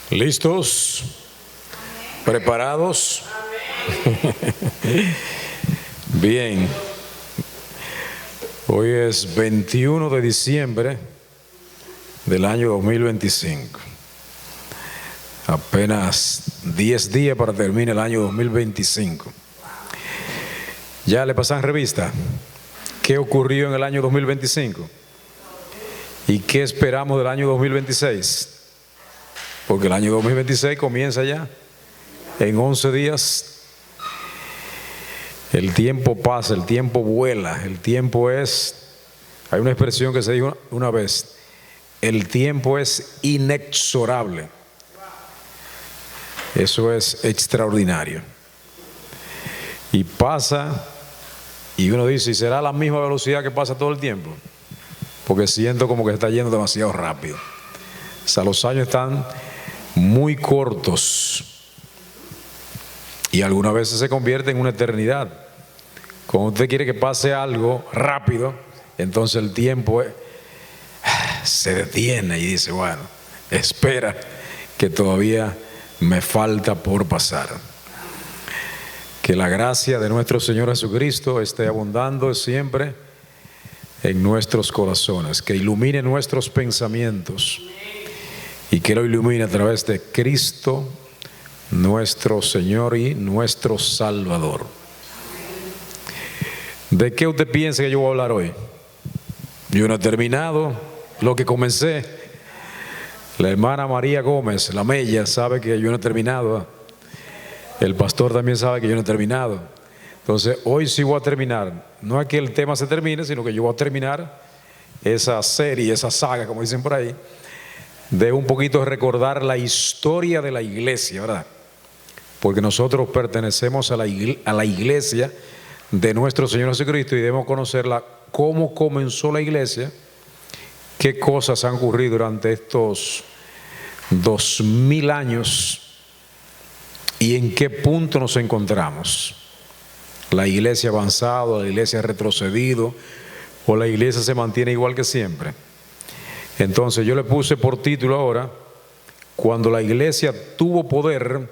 ¿Listos? ¿Preparados? Bien. Hoy es 21 de diciembre del año 2025. Apenas 10 días para terminar el año 2025. Ya le pasan revista. ¿Qué ocurrió en el año 2025? ¿Y qué esperamos del año 2026? Porque el año 2026 comienza ya en 11 días. El tiempo pasa, el tiempo vuela, el tiempo es, hay una expresión que se dijo una vez, el tiempo es inexorable. Eso es extraordinario. Y pasa, y uno dice, ¿y será la misma velocidad que pasa todo el tiempo? Porque siento como que está yendo demasiado rápido. O sea, los años están muy cortos y algunas veces se convierte en una eternidad. Cuando usted quiere que pase algo rápido, entonces el tiempo se detiene y dice, bueno, espera que todavía me falta por pasar. Que la gracia de nuestro Señor Jesucristo esté abundando siempre en nuestros corazones, que ilumine nuestros pensamientos y que lo ilumine a través de Cristo, nuestro Señor y nuestro Salvador. ¿De qué usted piensa que yo voy a hablar hoy? Yo no he terminado lo que comencé. La hermana María Gómez, la Mella, sabe que yo no he terminado. El pastor también sabe que yo no he terminado. Entonces, hoy sí voy a terminar. No es que el tema se termine, sino que yo voy a terminar esa serie, esa saga, como dicen por ahí, de un poquito recordar la historia de la iglesia, ¿verdad? Porque nosotros pertenecemos a la iglesia de nuestro Señor Jesucristo y debemos conocerla, cómo comenzó la iglesia, qué cosas han ocurrido durante estos 2000 años y en qué punto nos encontramos. La iglesia ha avanzado, la iglesia ha retrocedido o la iglesia se mantiene igual que siempre. Entonces yo le puse por título ahora, cuando la iglesia tuvo poder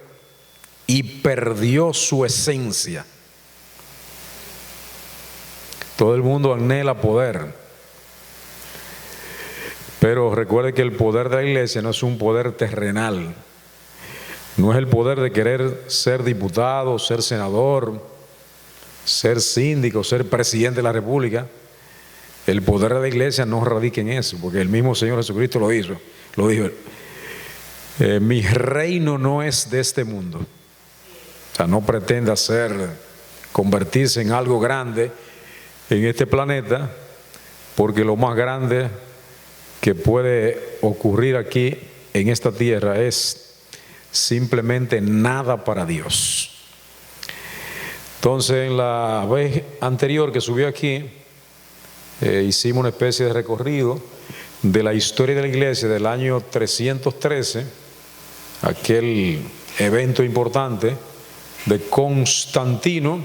y perdió su esencia. Todo el mundo anhela poder, pero recuerde que el poder de la iglesia no es un poder terrenal, no es el poder de querer ser diputado, ser senador, ser síndico, ser presidente de la república. El poder de la iglesia no radica en eso, porque el mismo Señor Jesucristo lo dijo, mi reino no es de este mundo. O sea, no pretenda convertirse en algo grande en este planeta, porque lo más grande que puede ocurrir aquí en esta tierra es simplemente nada para Dios. Entonces, en la vez anterior que subió aquí, hicimos una especie de recorrido de la historia de la iglesia del año 313, aquel evento importante de Constantino,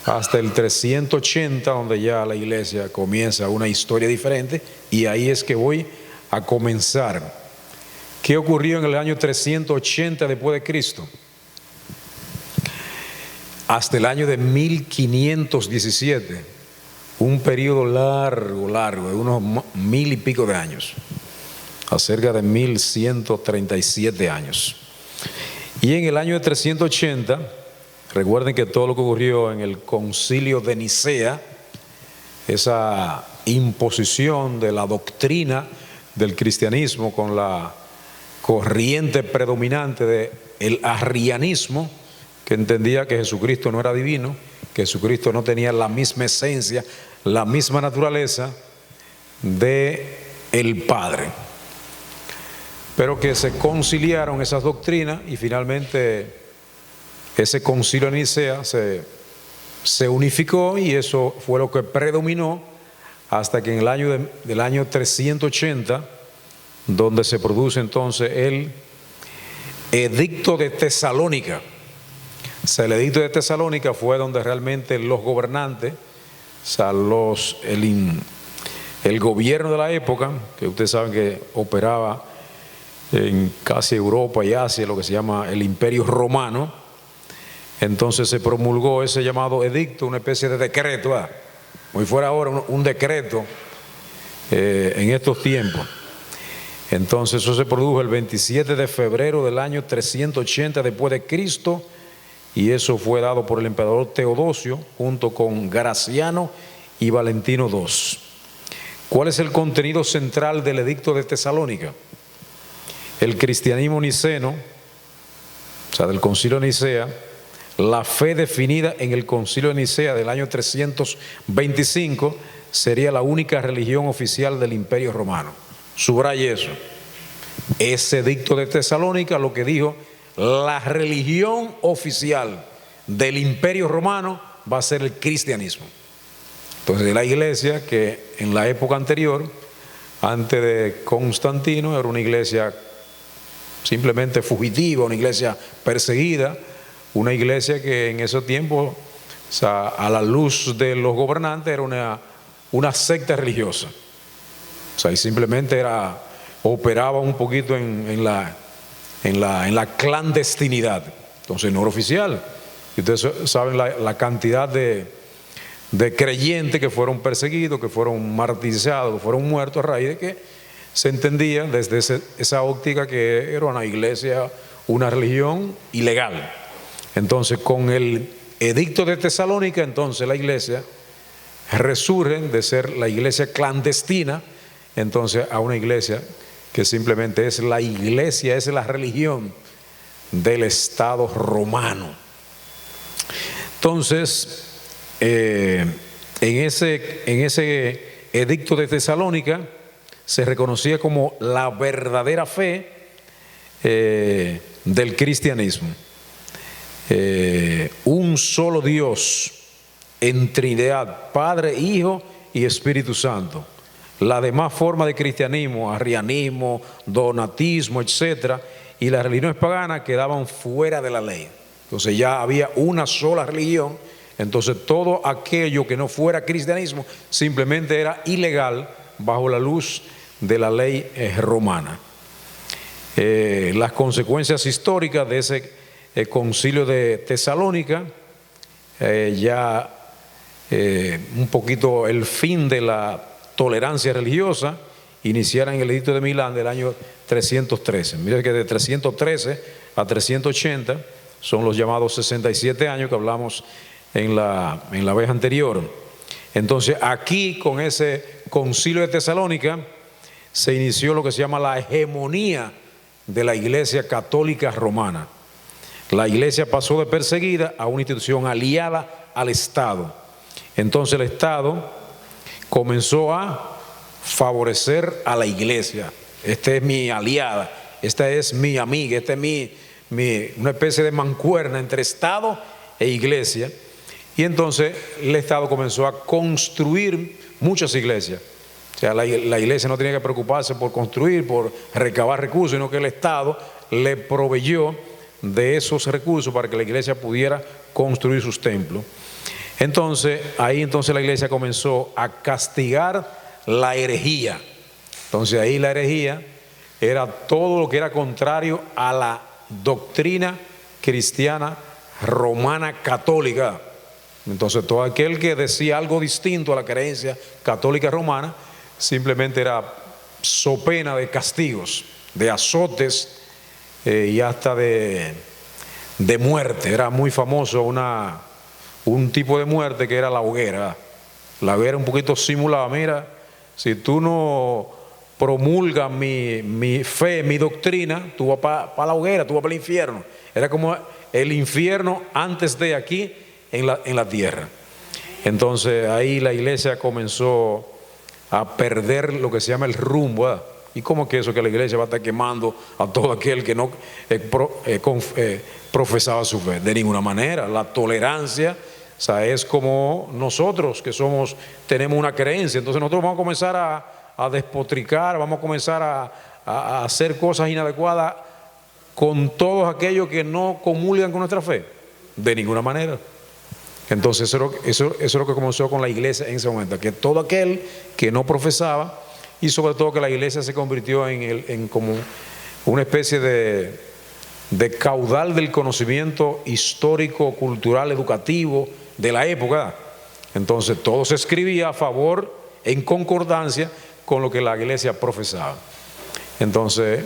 hasta el 380, donde ya la iglesia comienza una historia diferente, y ahí es que voy a comenzar. ¿Qué ocurrió en el año 380 después de Cristo? Hasta el año de 1517, un periodo largo, de unos 1000 y pico de años, acerca de 1137 años. Y en el año de 380, recuerden que todo lo que ocurrió en el concilio de Nicea, esa imposición de la doctrina del cristianismo con la corriente predominante del arrianismo, que entendía que Jesucristo no era divino, que Jesucristo no tenía la misma esencia, la misma naturaleza de el Padre, pero que se conciliaron esas doctrinas y finalmente ese concilio de Nicea se unificó, y eso fue lo que predominó hasta que en el año del año 380, donde se produce entonces el edicto de Tesalónica. O sea, el edicto de Tesalónica fue donde realmente los gobernantes, o sea, el gobierno de la época, que ustedes saben que operaba en casi Europa y Asia, lo que se llama el Imperio Romano. Entonces se promulgó ese llamado edicto, una especie de decreto, muy fuera ahora un decreto en estos tiempos. Entonces eso se produjo el 27 de febrero del año 380 después de Cristo, y eso fue dado por el emperador Teodosio junto con Graciano y Valentino II. ¿Cuál es el contenido central del edicto de Tesalónica? El cristianismo niceno, o sea, del concilio de Nicea, la fe definida en el concilio de Nicea del año 325 sería la única religión oficial del Imperio Romano. Subraye eso. Ese edicto de Tesalónica lo que dijo: la religión oficial del Imperio Romano va a ser el cristianismo. Entonces la iglesia, que en la época anterior, antes de Constantino, era una iglesia simplemente fugitiva, una iglesia perseguida, una iglesia que en esos tiempos, o sea, a la luz de los gobernantes, era una secta religiosa. O sea, y simplemente operaba un poquito en la clandestinidad. Entonces no era oficial. Y ustedes saben la cantidad de creyentes que fueron perseguidos, que fueron martirizados, que fueron muertos a raíz de que se entendía desde esa óptica que era una iglesia, una religión ilegal. Entonces con el edicto de Tesalónica, entonces la iglesia resurge de ser la iglesia clandestina, entonces a una iglesia que simplemente es la iglesia, es la religión del Estado romano. Entonces, en ese edicto de Tesalónica se reconocía como la verdadera fe del cristianismo. Un solo Dios en Trinidad, Padre, Hijo y Espíritu Santo. La demás forma de cristianismo, arrianismo, donatismo, etcétera, y las religiones paganas quedaban fuera de la ley. Entonces ya había una sola religión. Entonces todo aquello que no fuera cristianismo simplemente era ilegal bajo la luz de la ley romana. Las consecuencias históricas de ese concilio de Tesalónica, un poquito el fin de la tolerancia religiosa, iniciara en el edicto de Milán del año 313. Mira que de 313 a 380 son los llamados 67 años que hablamos en la vez anterior. Entonces aquí con ese concilio de Tesalónica se inició lo que se llama la hegemonía de la Iglesia Católica Romana. La Iglesia pasó de perseguida a una institución aliada al Estado. Entonces el Estado comenzó a favorecer a la Iglesia. Esta es mi aliada, esta es mi amiga, esta es una especie de mancuerna entre Estado e Iglesia. Y entonces el Estado comenzó a construir muchas iglesias. O sea, la iglesia no tenía que preocuparse por construir, por recabar recursos, sino que el Estado le proveyó de esos recursos para que la iglesia pudiera construir sus templos. Entonces, ahí la iglesia comenzó a castigar la herejía. Entonces ahí la herejía era todo lo que era contrario a la doctrina cristiana romana católica. Entonces todo aquel que decía algo distinto a la creencia católica romana simplemente era so pena de castigos, de azotes y hasta de muerte. Era muy famoso un tipo de muerte que era la hoguera. La hoguera un poquito simulaba: mira, si tú no promulgas mi fe, mi doctrina, tú vas para la hoguera, tú vas para el infierno. Era como el infierno antes de aquí en la tierra. Entonces ahí la iglesia comenzó a perder lo que se llama el rumbo, ¿verdad? ¿Y cómo que eso, que la iglesia va a estar quemando a todo aquel que no profesaba su fe? De ninguna manera. La tolerancia, o sea, es como nosotros que tenemos una creencia. Entonces nosotros vamos a comenzar a despotricar, vamos a comenzar a hacer cosas inadecuadas con todos aquellos que no comulgan con nuestra fe. De ninguna manera. Entonces eso es lo que comenzó con la iglesia en ese momento, que todo aquel que no profesaba, y sobre todo que la iglesia se convirtió una especie de caudal del conocimiento histórico, cultural, educativo de la época. Entonces todo se escribía a favor, en concordancia con lo que la iglesia profesaba. Entonces,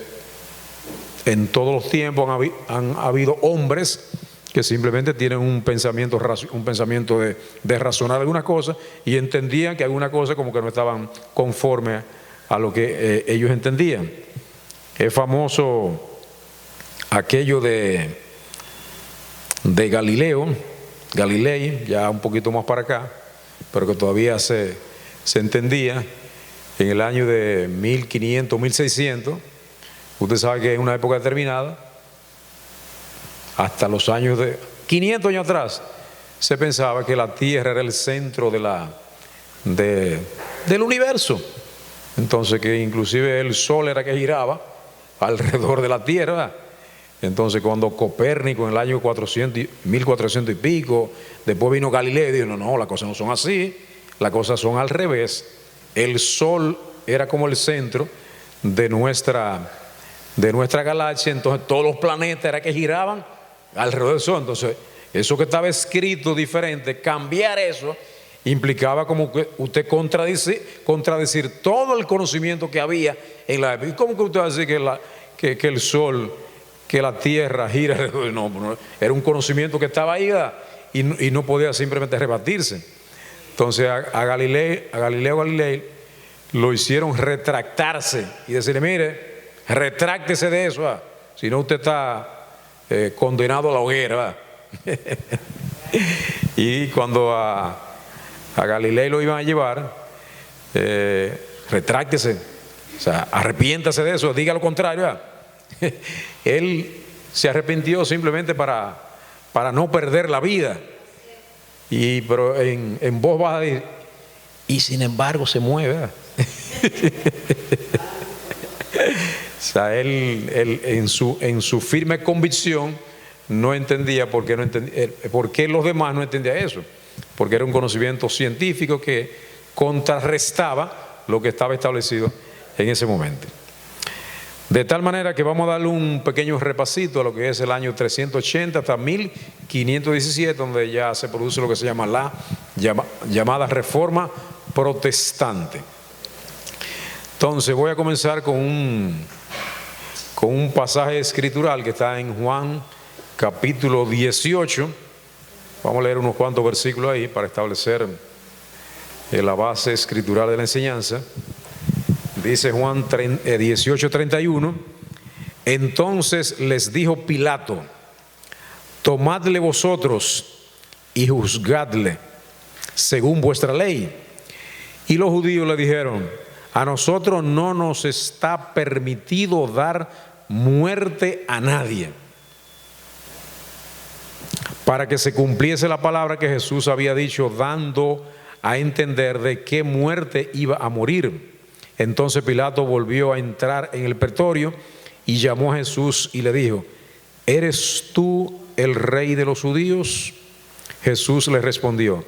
en todos los tiempos han habido hombres que simplemente tienen un pensamiento de razonar alguna cosa y entendían que alguna cosa como que no estaban conforme a lo que ellos entendían. Es famoso aquello de Galilei, ya un poquito más para acá, pero que todavía se entendía en el año de 1500, 1600. Usted sabe que en una época determinada, hasta los años de 500 años atrás, se pensaba que la Tierra era el centro del universo. Entonces que inclusive el Sol era que giraba alrededor de la Tierra. Entonces cuando Copérnico en el año 1400 y pico, después vino Galileo y dijo, no, las cosas no son así, las cosas son al revés. El Sol era como el centro de nuestra galaxia, entonces todos los planetas era que giraban alrededor del Sol. Entonces eso que estaba escrito diferente, cambiar eso implicaba como que usted contradecir todo el conocimiento que había en la época. ¿Y cómo que usted va a decir que el Sol, que la Tierra gira alrededor? No, era un conocimiento que estaba ahí y no podía simplemente rebatirse. Entonces a Galileo Galilei lo hicieron retractarse y decirle, mire, retráctese de eso, si no usted está condenado a la hoguera. Y cuando a Galilei lo iban a llevar, retráctese, o sea, arrepiéntase de eso, diga lo contrario. Él se arrepintió simplemente para no perder la vida, pero en voz baja y sin embargo se mueve. O sea, él en su firme convicción no entendía por qué los demás no entendían eso, porque era un conocimiento científico que contrarrestaba lo que estaba establecido en ese momento. De tal manera que vamos a darle un pequeño repasito a lo que es el año 380 hasta 1517, donde ya se produce lo que se llama la llamada Reforma Protestante. Entonces voy a comenzar con un pasaje escritural que está en Juan capítulo 18. Vamos a leer unos cuantos versículos ahí para establecer la base escritural de la enseñanza. Dice Juan 18:31, entonces les dijo Pilato, tomadle vosotros y juzgadle según vuestra ley. Y los judíos le dijeron, a nosotros no nos está permitido dar muerte a nadie, para que se cumpliese la palabra que Jesús había dicho, dando a entender de qué muerte iba a morir. Entonces Pilato volvió a entrar en el pretorio y llamó a Jesús y le dijo, ¿eres tú el rey de los judíos? Jesús le respondió,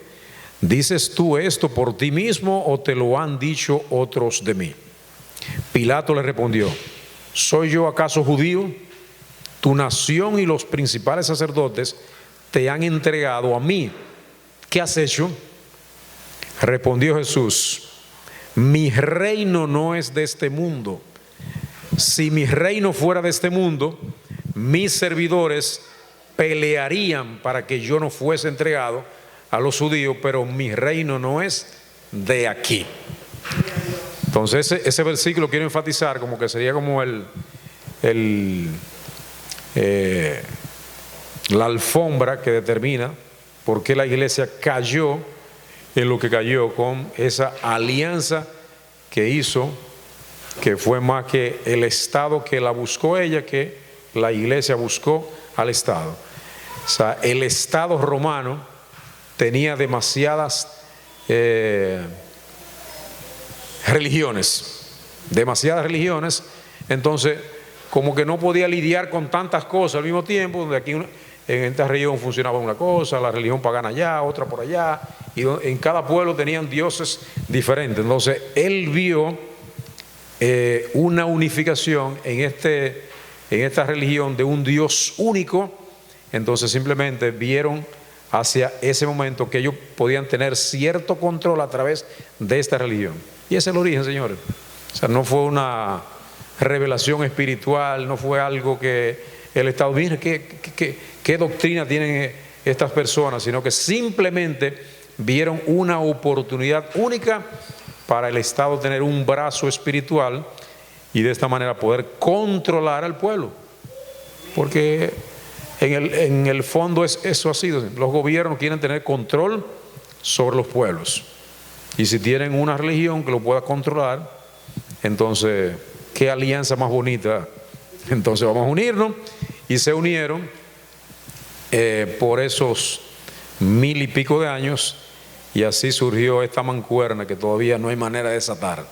¿dices tú esto por ti mismo o te lo han dicho otros de mí? Pilato le respondió, ¿soy yo acaso judío? Tu nación y los principales sacerdotes te han entregado a mí. ¿Qué has hecho? Respondió Jesús, mi reino no es de este mundo. Si mi reino fuera de este mundo, mis servidores pelearían para que yo no fuese entregado a los judíos, pero mi reino no es de aquí. Entonces ese versículo quiero enfatizar como que sería como la alfombra que determina por qué la iglesia cayó en lo que cayó, con esa alianza que hizo, que fue más que el Estado que la buscó ella, que la iglesia buscó al Estado. O sea, el Estado romano tenía demasiadas religiones, entonces como que no podía lidiar con tantas cosas al mismo tiempo, donde aquí en esta región funcionaba una cosa, la religión pagana allá, otra por allá, y en cada pueblo tenían dioses diferentes. Entonces él vio una unificación en en esta religión de un Dios único, entonces simplemente vieron hacia ese momento que ellos podían tener cierto control a través de esta religión. Y ese es el origen, señores. O sea, no fue una revelación espiritual, no fue algo que el Estado, mire, ¿qué doctrina tienen estas personas? Sino que simplemente vieron una oportunidad única para el Estado tener un brazo espiritual y de esta manera poder controlar al pueblo. Porque en el fondo eso ha sido. Los gobiernos quieren tener control sobre los pueblos. Y si tienen una religión que lo pueda controlar, entonces, ¿qué alianza más bonita? Entonces vamos a unirnos. Y se unieron por esos 1000 y pico de años. Y así surgió esta mancuerna que todavía no hay manera de desatar.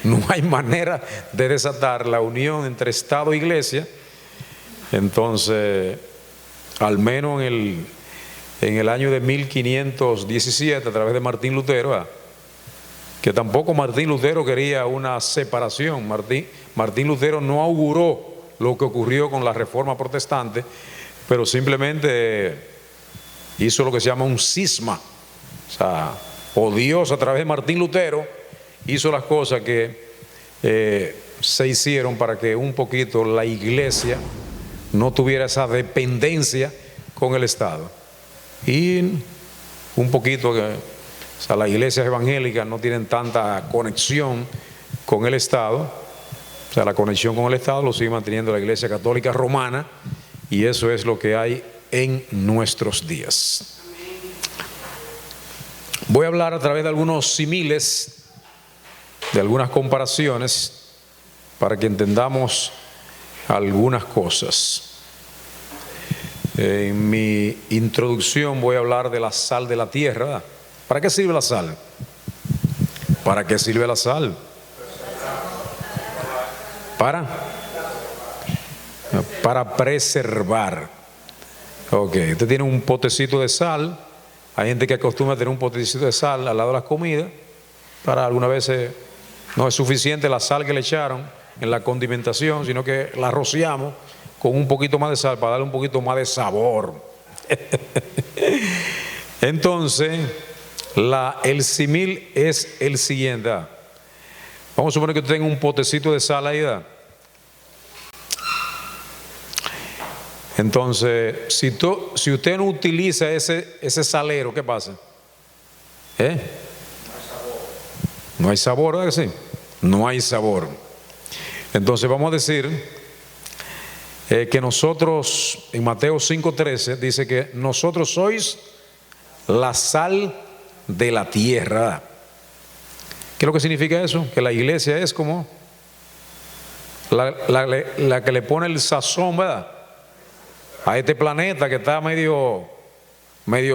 No hay manera de desatar la unión entre Estado e Iglesia. Entonces, al menos en el año de 1517, a través de Martín Lutero, que tampoco Martín Lutero quería una separación. Martín Lutero no auguró lo que ocurrió con la Reforma Protestante, pero simplemente hizo lo que se llama un cisma. O sea, Dios a través de Martín Lutero hizo las cosas que se hicieron para que un poquito la Iglesia no tuviera esa dependencia con el Estado. Y un poquito, o sea, las iglesias evangélicas no tienen tanta conexión con el Estado. O sea, la conexión con el Estado lo sigue manteniendo la Iglesia Católica Romana, y eso es lo que hay en nuestros días. Voy a hablar a través de algunos símiles, de algunas comparaciones, para que entendamos algunas cosas. En mi introducción voy a hablar de la sal de la tierra, ¿verdad? ¿Para qué sirve la sal? ¿Para qué sirve la sal? Para preservar. Ok, usted tiene un potecito de sal. Hay gente que acostumbra a tener un potecito de sal al lado de las comidas. Para algunas veces no es suficiente la sal que le echaron en la condimentación, sino que la rociamos con un poquito más de sal para darle un poquito más de sabor. Entonces, el símil es el siguiente. Vamos a suponer que usted tenga un potecito de sal ahí. Entonces, si usted no utiliza ese salero, ¿qué pasa? No hay sabor, ¿verdad que sí? No hay sabor. Entonces vamos a decir que nosotros, en Mateo 5:13, dice que nosotros sois la sal de la tierra. ¿Qué es lo que significa eso? Que la iglesia es como la que le pone el sazón, ¿verdad?, a este planeta que está medio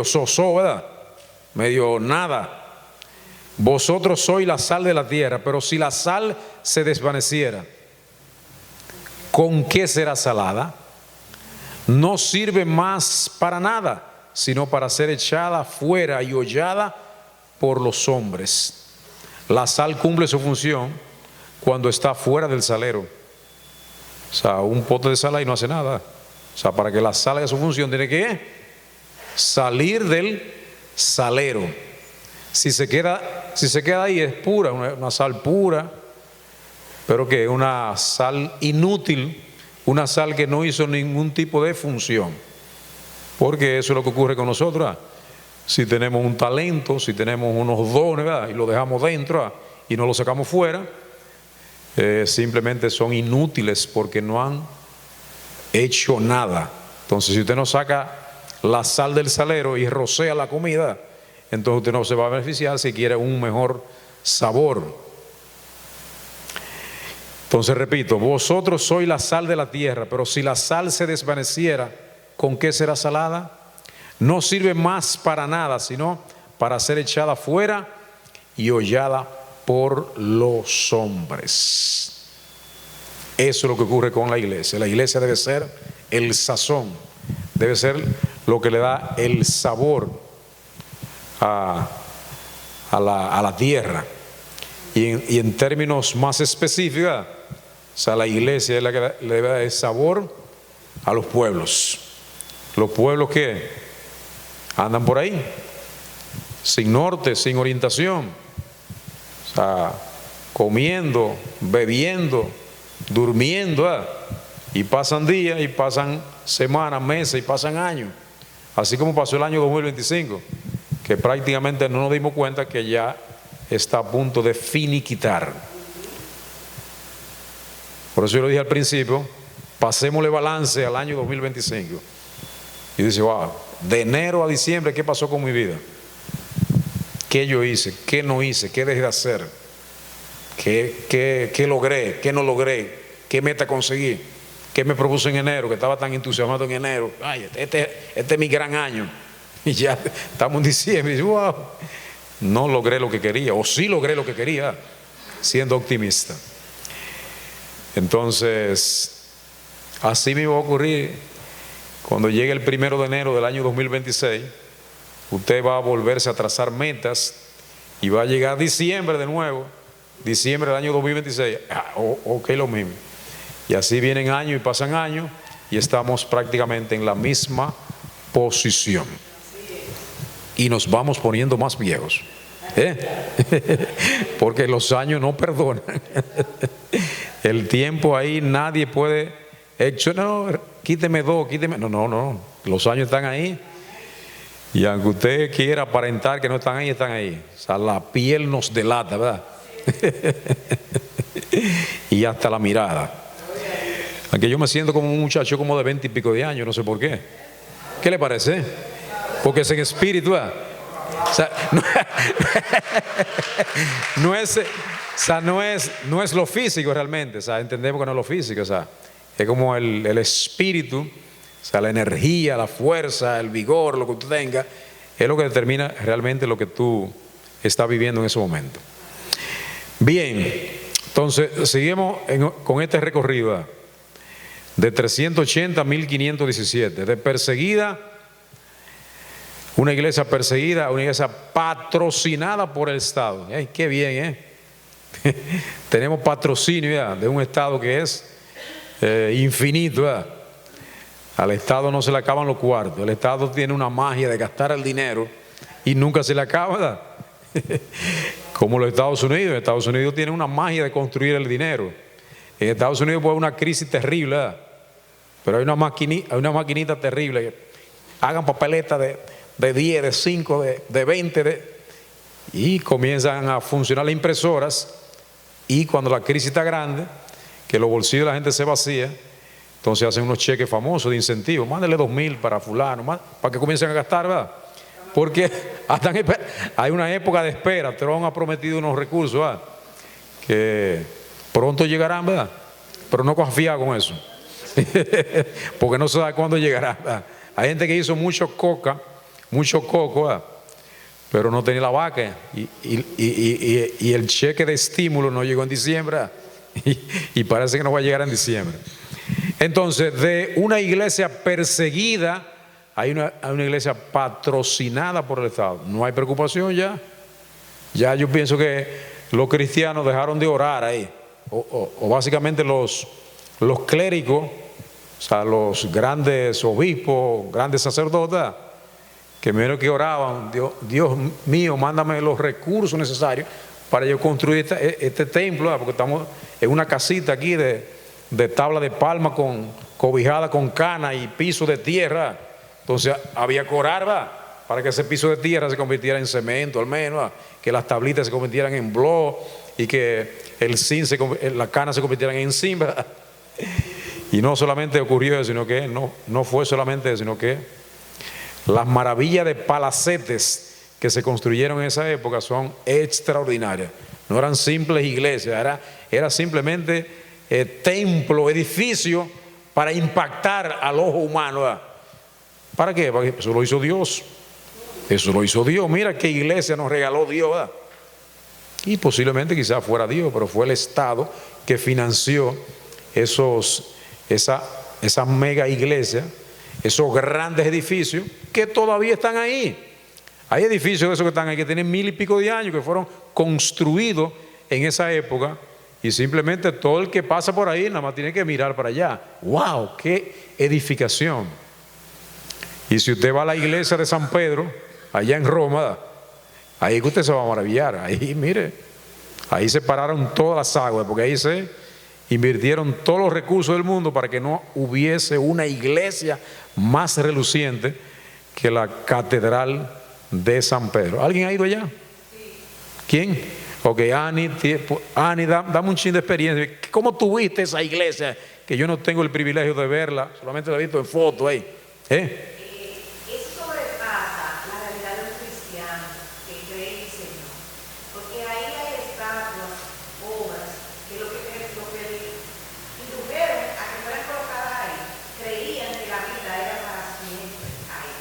sosó, ¿verdad?, medio nada. Vosotros sois la sal de la tierra, pero si la sal se desvaneciera, ¿con qué será salada? No sirve más para nada, sino para ser echada fuera y hollada por los hombres. La sal cumple su función cuando está fuera del salero. O sea, un pote de sal ahí no hace nada. O sea, para que la sal haga su función tiene que salir del salero. Si se queda ahí es pura, una sal pura, pero que es una sal inútil, una sal que no hizo ningún tipo de función. Porque eso es lo que ocurre con nosotros, ¿verdad? Si tenemos un talento, si tenemos unos dones, ¿verdad?, y lo dejamos dentro, ¿verdad?, y no lo sacamos fuera, simplemente son inútiles porque no han hecho nada. Entonces, si usted no saca la sal del salero y rocea la comida, entonces usted no se va a beneficiar si quiere un mejor sabor. Entonces repito, vosotros sois la sal de la tierra, pero si la sal se desvaneciera, ¿con qué será salada? No sirve más para nada, sino para ser echada fuera y hollada por los hombres. Eso es lo que ocurre con la iglesia. La iglesia debe ser el sazón, debe ser lo que le da el sabor a la tierra. Y en términos más específicos, sea, la iglesia es la que le debe dar sabor a los pueblos. Los pueblos que andan por ahí, sin norte, sin orientación, o sea, comiendo, bebiendo, durmiendo, y pasan días, y pasan semanas, meses, y pasan años, así como pasó el año 2025, que prácticamente no nos dimos cuenta que ya está a punto de finiquitar. Por eso yo lo dije al principio, pasémosle balance al año 2025. Y dice, wow, de enero a diciembre, ¿qué pasó con mi vida? ¿Qué yo hice? ¿Qué no hice? ¿Qué dejé de hacer? ¿Qué logré? ¿Qué no logré? ¿Qué meta conseguí? ¿Qué me propuso en enero? Que estaba tan entusiasmado en enero. Ay, este es mi gran año. Y ya estamos en diciembre. Y dice, wow, no logré lo que quería. O sí logré lo que quería, siendo optimista. Entonces, así me va a ocurrir cuando llegue el 1 de enero del año 2026. Usted va a volverse a trazar metas y va a llegar diciembre de nuevo, diciembre del año 2026, ok, lo mismo. Y así vienen años y pasan años y estamos prácticamente en la misma posición. Y nos vamos poniendo más viejos, porque los años no perdonan. El tiempo ahí nadie puede, no, quíteme 2, quíteme, no, los años están ahí. Y aunque usted quiera aparentar que no están ahí, están ahí. O sea, la piel nos delata, ¿verdad? Y hasta la mirada. Aunque yo me siento como un muchacho como de 20 y pico de años, no sé por qué. ¿Qué le parece? Porque es en espíritu, ¿verdad? O sea, no es lo físico realmente. O sea, entendemos que no es lo físico. O sea, es como el espíritu. O sea, la energía, la fuerza, el vigor, lo que tú tengas, es lo que determina realmente lo que tú estás viviendo en ese momento. Bien, entonces seguimos con este recorrido de 380 a 1517, de perseguida, una iglesia perseguida, una iglesia patrocinada por el Estado. ¡Ay, qué bien! Tenemos patrocinio ya de un Estado que es infinito, ¿verdad? Al Estado no se le acaban los cuartos. El Estado tiene una magia de gastar el dinero y nunca se le acaba, ¿verdad? Como los Estados Unidos. Estados Unidos tiene una magia de construir el dinero. En Estados Unidos puede haber una crisis terrible, ¿verdad? Pero hay una maquinita terrible que hagan papeletas de 10, de 5, de 20, y comienzan a funcionar las impresoras. Y cuando la crisis está grande, que los bolsillos de la gente se vacían, entonces hacen unos cheques famosos de incentivo. Mándale 2,000 para fulano, para que comiencen a gastar, ¿verdad? Porque hay una época de espera. Trump ha prometido unos recursos, ¿verdad?, que pronto llegarán, ¿verdad? Pero no confía con eso. Porque no se sabe cuándo llegará, ¿verdad? Hay gente que hizo mucho coco, ¿verdad?, pero no tenía la vaca. Y el cheque de estímulo no llegó en diciembre, ¿verdad? Y parece que no va a llegar en diciembre. Entonces, de una iglesia perseguida hay una iglesia patrocinada por el Estado. No hay preocupación ya. Ya yo pienso que los cristianos dejaron de orar ahí. O básicamente los clérigos, o sea, los grandes obispos, grandes sacerdotes, que menos que oraban, Dios mío, mándame los recursos necesarios para yo construir este templo, porque estamos en una casita aquí de tabla de palma cobijada con cana y piso de tierra. Entonces había que orar, ¿verdad?, para que ese piso de tierra se convirtiera en cemento, al menos, ¿verdad?, que las tablitas se convirtieran en bloc y que el zinc, la cana se convirtieran en zinc, ¿verdad? Y no solamente ocurrió eso, sino que no fue solamente eso, sino que las maravillas de palacetes que se construyeron en esa época son extraordinarias. No eran simples iglesias, era simplemente templo, edificio para impactar al ojo humano, ¿verdad? ¿Para qué? Porque eso lo hizo Dios. Eso lo hizo Dios. Mira qué iglesia nos regaló Dios, ¿verdad? Y posiblemente quizás fuera Dios, pero fue el Estado que financió esas mega iglesias, esos grandes edificios que todavía están ahí. Hay edificios de esos que están ahí que tienen 1000 y pico de años, que fueron construidos en esa época, y simplemente todo el que pasa por ahí nada más tiene que mirar para allá. ¡Wow! ¡Qué edificación! Y si usted va a la iglesia de San Pedro, allá en Roma, ahí que usted se va a maravillar. Ahí, mire, ahí se pararon todas las aguas, porque ahí se invirtieron todos los recursos del mundo para que no hubiese una iglesia más reluciente que la catedral de San Pedro. ¿Alguien ha ido allá? ¿Quién? Ok, Ani, dame un chin de experiencia. ¿Cómo tuviste esa iglesia? Que yo no tengo el privilegio de verla, solamente la he visto en foto ahí. Eso sobrepasa la realidad de un cristiano que cree en el Señor. Porque ahí hay estatuas, obras, que lo que indujeron a que fueran colocadas ahí, creían que la vida era para siempre ahí.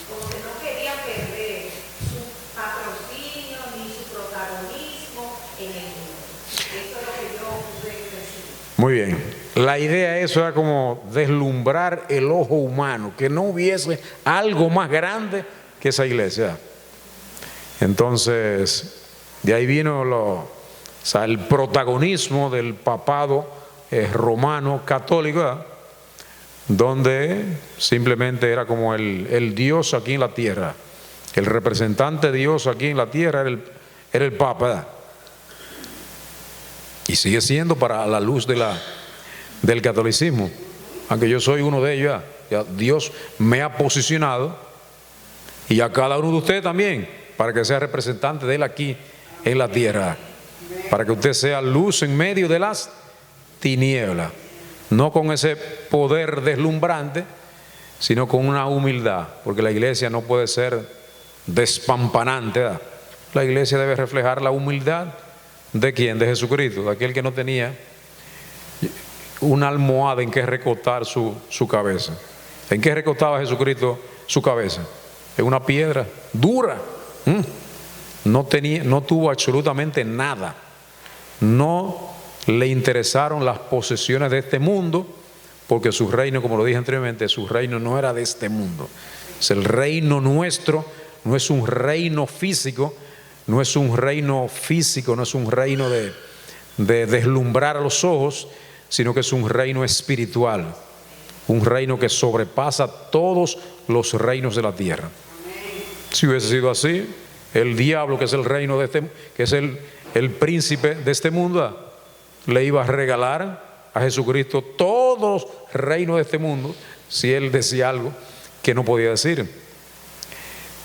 Porque no querían perder su patrocinio ni su protagonismo en el mundo. Eso es lo que yo pude decir. Muy bien. La idea de eso era como deslumbrar el ojo humano, que no hubiese algo más grande que esa iglesia. Entonces, de ahí vino el protagonismo del papado romano católico, ¿verdad? Donde simplemente era como el Dios aquí en la tierra, el representante de Dios aquí en la tierra era el Papa, ¿verdad? Y sigue siendo para la luz del catolicismo, aunque yo soy uno de ellos, ya Dios me ha posicionado, y a cada uno de ustedes también, para que sea representante de Él aquí en la tierra, para que usted sea luz en medio de las tinieblas, no con ese poder deslumbrante, sino con una humildad, porque la iglesia no puede ser despampanante, ¿verdad? La iglesia debe reflejar la humildad de ¿quién? De Jesucristo, de aquel que no tenía una almohada en que recostar su cabeza. ¿En qué recostaba Jesucristo su cabeza? En una piedra dura. No tuvo absolutamente nada. No le interesaron las posesiones de este mundo, porque su reino, como lo dije anteriormente, su reino no era de este mundo. Es el reino nuestro, no es un reino físico, no es un reino de deslumbrar a los ojos, sino que es un reino espiritual, un reino que sobrepasa todos los reinos de la tierra. Si hubiese sido así, el diablo, que es el reino que es el príncipe de este mundo, le iba a regalar a Jesucristo todos los reinos de este mundo si él decía algo que no podía decir.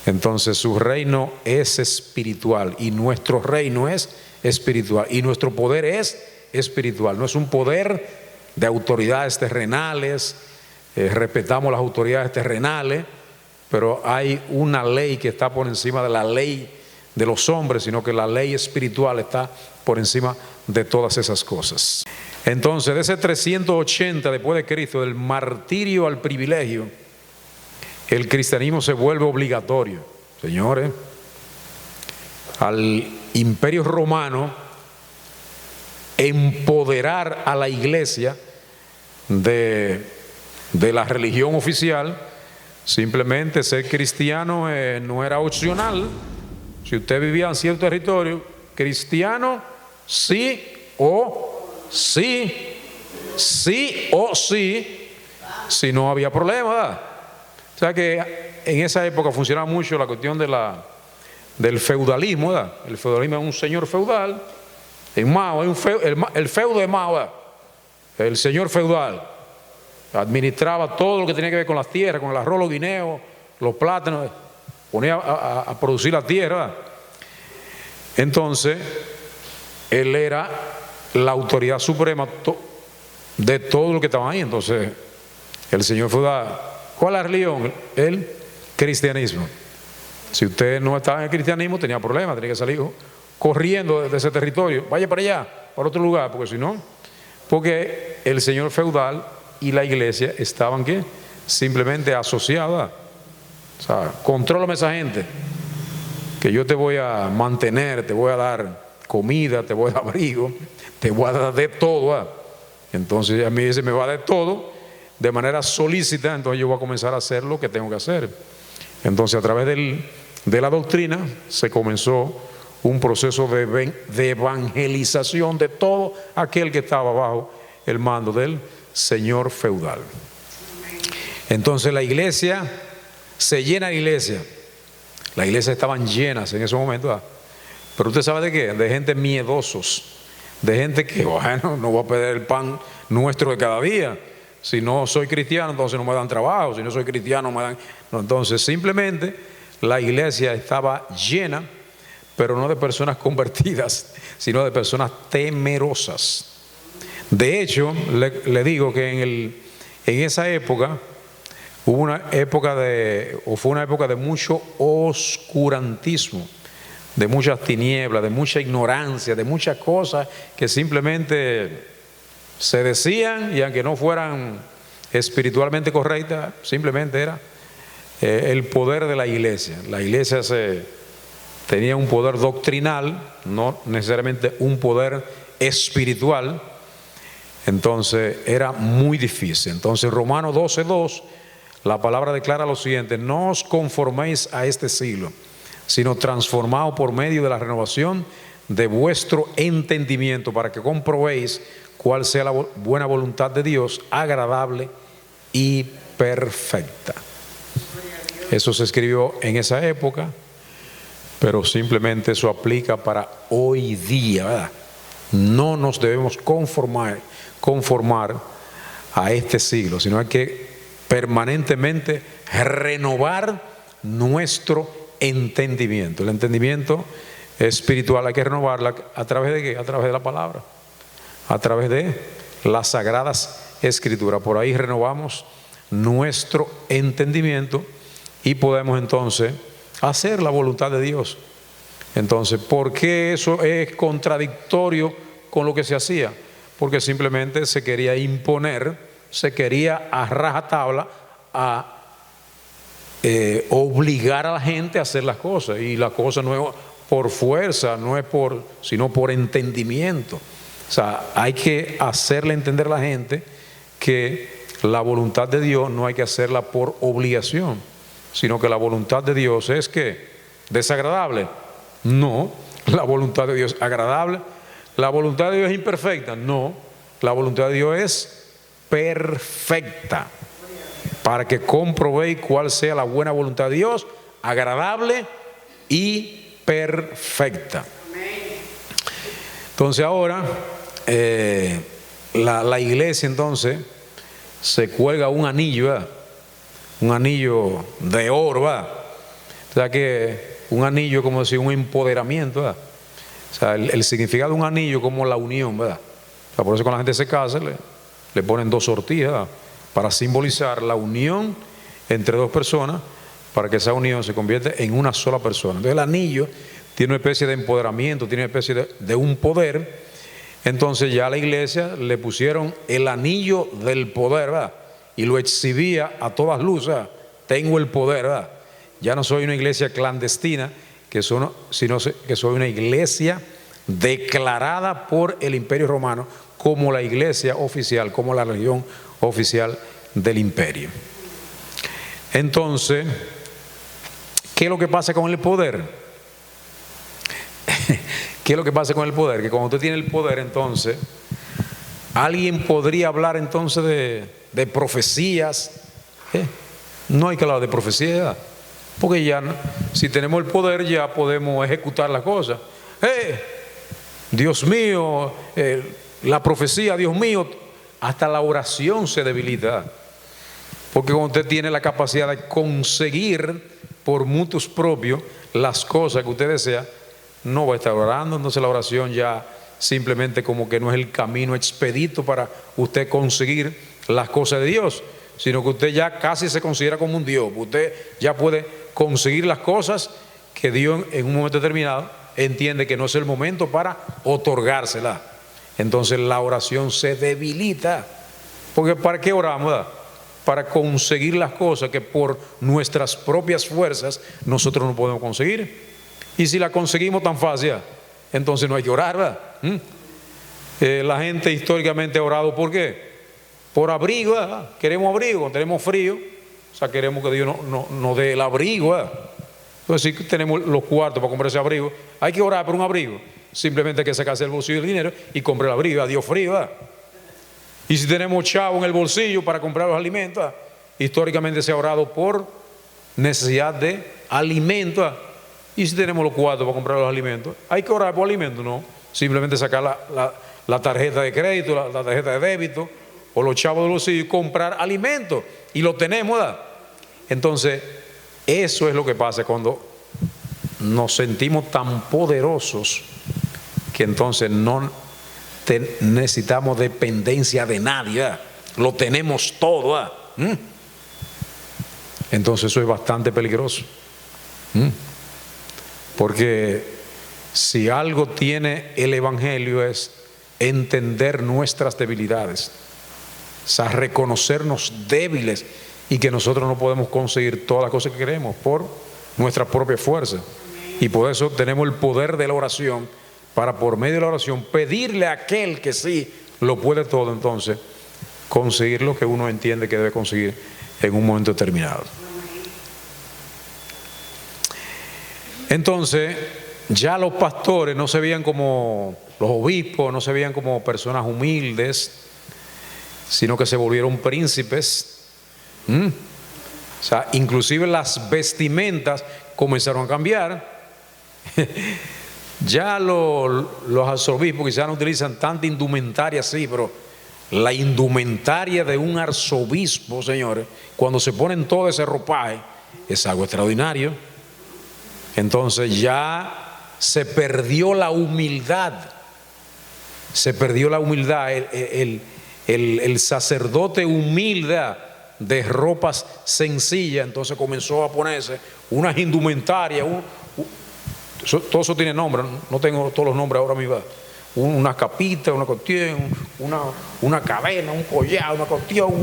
Entonces su reino es espiritual y nuestro reino es espiritual y nuestro poder es espiritual. No es un poder de autoridades terrenales, respetamos las autoridades terrenales, pero hay una ley que está por encima de la ley de los hombres, sino que la ley espiritual está por encima de todas esas cosas. Entonces, de ese 380 después de Cristo, del martirio al privilegio, el cristianismo se vuelve obligatorio. Señores, al Imperio Romano empoderar a la iglesia de la religión oficial, simplemente ser cristiano no era opcional. Si usted vivía en cierto territorio, cristiano sí o sí, sí o sí, si no había problema, ¿verdad? O sea que en esa época funcionaba mucho la cuestión del feudalismo, ¿verdad? El feudalismo es un señor feudal. En Mao hay el feudo de Mao, ¿verdad? El señor feudal administraba todo lo que tenía que ver con las tierras, con el arroz, los guineos, los plátanos, ponía a producir la tierra, ¿verdad? Entonces él era la autoridad suprema de todo lo que estaba ahí. Entonces el señor feudal, ¿cuál es la religión? El cristianismo. Si usted no estaba en el cristianismo, tenía problemas, tenía que salir corriendo de ese territorio, vaya para allá, para otro lugar, porque si no, porque el señor feudal y la iglesia estaban ¿qué? Simplemente asociadas. O sea, contrólame esa gente, que yo te voy a mantener, te voy a dar comida, te voy a dar abrigo, te voy a dar de todo, ¿verdad? Entonces a mí se me va a dar todo de manera solícita, entonces yo voy a comenzar a hacer lo que tengo que hacer. Entonces a través de la doctrina se comenzó un proceso de evangelización de todo aquel que estaba bajo el mando del señor feudal. Entonces la iglesia, se llena la iglesia. Las iglesias estaban llenas en ese momento, ¿verdad? Pero usted sabe de qué, de gente miedosos, de gente que, bueno, no voy a perder el pan nuestro de cada día. Si no soy cristiano, entonces no me dan trabajo. Si no soy cristiano, me dan... No, entonces simplemente la iglesia estaba llena, pero no de personas convertidas, sino de personas temerosas. De hecho, le digo que en esa época fue una época de mucho oscurantismo, de muchas tinieblas, de mucha ignorancia, de muchas cosas que simplemente se decían, y aunque no fueran espiritualmente correctas, simplemente era el poder de la iglesia. La iglesia tenía un poder doctrinal, no necesariamente un poder espiritual. Entonces era muy difícil. Entonces Romanos 12:2, la palabra declara lo siguiente: no os conforméis a este siglo, sino transformaos por medio de la renovación de vuestro entendimiento, para que comprobéis cuál sea la buena voluntad de Dios, agradable y perfecta. Eso se escribió en esa época, pero simplemente eso aplica para hoy día, ¿verdad? No nos debemos conformar a este siglo, sino hay que permanentemente renovar nuestro entendimiento. El entendimiento espiritual hay que renovarla ¿a través de qué? A través de la palabra, a través de las sagradas escrituras. Por ahí renovamos nuestro entendimiento y podemos entonces hacer la voluntad de Dios. Entonces, ¿por qué eso es contradictorio con lo que se hacía? Porque simplemente se quería imponer, se quería a rajatabla obligar a la gente a hacer las cosas, y las cosas no es por fuerza, sino por entendimiento. O sea, hay que hacerle entender a la gente que la voluntad de Dios no hay que hacerla por obligación, sino que la voluntad de Dios es que desagradable. No, la voluntad de Dios es agradable. La voluntad de Dios es imperfecta. No, la voluntad de Dios es perfecta, para que comprobéis cuál sea la buena voluntad de Dios, agradable y perfecta. Entonces ahora la iglesia entonces se cuelga un anillo, ¿verdad? Un anillo de oro, ¿verdad? O sea que un anillo, como decir, un empoderamiento, ¿verdad? O sea, el significado de un anillo como la unión, ¿verdad? O sea, por eso cuando la gente se casa le ponen dos sortijas, ¿verdad? Para simbolizar la unión entre dos personas, para que esa unión se convierta en una sola persona. Entonces el anillo tiene una especie de empoderamiento, tiene una especie de un poder. Entonces ya a la iglesia le pusieron el anillo del poder, ¿verdad? Y lo exhibía a todas luces, ¿verdad? Tengo el poder, ¿verdad? Ya no soy una iglesia clandestina, sino que soy una iglesia declarada por el Imperio Romano como la iglesia oficial, como la religión oficial del imperio. Entonces, ¿qué es lo que pasa con el poder? ¿Qué es lo que pasa con el poder? Que cuando usted tiene el poder, entonces alguien podría hablar entonces de profecías. No hay que hablar de profecías, porque ya si tenemos el poder ya podemos ejecutar las cosas. Dios mío, la profecía, Dios mío, hasta la oración se debilita, porque cuando usted tiene la capacidad de conseguir por mutuos propios las cosas que usted desea, no va a estar orando. Entonces la oración ya simplemente como que no es el camino expedito para usted conseguir las cosas de Dios, sino que usted ya casi se considera como un Dios. Usted ya puede conseguir las cosas que Dios en un momento determinado entiende que no es el momento para otorgárselas. Entonces la oración se debilita, porque ¿para qué oramos? ¿Verdad? Para conseguir las cosas que por nuestras propias fuerzas nosotros no podemos conseguir. Y si la conseguimos tan fácil, entonces no hay que orar, ¿verdad? La gente históricamente ha orado, ¿por qué? Por abrigo, ¿verdad? Queremos abrigo, tenemos frío, o sea, queremos que Dios nos dé el abrigo, ¿verdad? Entonces, si tenemos los cuartos para comprar ese abrigo, hay que orar por un abrigo. Simplemente hay que sacarse el bolsillo el dinero y comprar el abrigo. Adiós frío, ¿verdad? Y si tenemos chavo en el bolsillo para comprar los alimentos, ¿verdad? Históricamente se ha orado por necesidad de alimentos. Y si tenemos los cuartos para comprar los alimentos, hay que orar por alimentos, no. Simplemente sacar la tarjeta de crédito, la tarjeta de débito o los chavos de bolsillo y comprar alimentos. Y lo tenemos, ¿verdad? Entonces, eso es lo que pasa cuando nos sentimos tan poderosos que entonces no necesitamos dependencia de nadie, ¿verdad? Lo tenemos todo, ¿verdad? Entonces eso es bastante peligroso. Porque si algo tiene el Evangelio es entender nuestras debilidades, o sea, reconocernos débiles y que nosotros no podemos conseguir todas las cosas que queremos por nuestra propia fuerza. Y por eso tenemos el poder de la oración para, por medio de la oración, pedirle a aquel que sí lo puede todo, entonces conseguir lo que uno entiende que debe conseguir en un momento determinado. Entonces, ya los pastores no se veían como los obispos, no se veían como personas humildes, sino que se volvieron príncipes. O sea, inclusive las vestimentas comenzaron a cambiar. Ya los arzobispos quizás no utilizan tanta indumentaria así, pero la indumentaria de un arzobispo, señores, cuando se ponen todo ese ropaje, es algo extraordinario. Entonces ya se perdió la humildad. Se perdió la humildad. El sacerdote humilde de ropas sencillas, entonces comenzó a ponerse unas indumentarias. Todo eso tiene nombre, no tengo todos los nombres ahora mismo. Una capita, una cuestión, una cadena, un collar, una cuestión.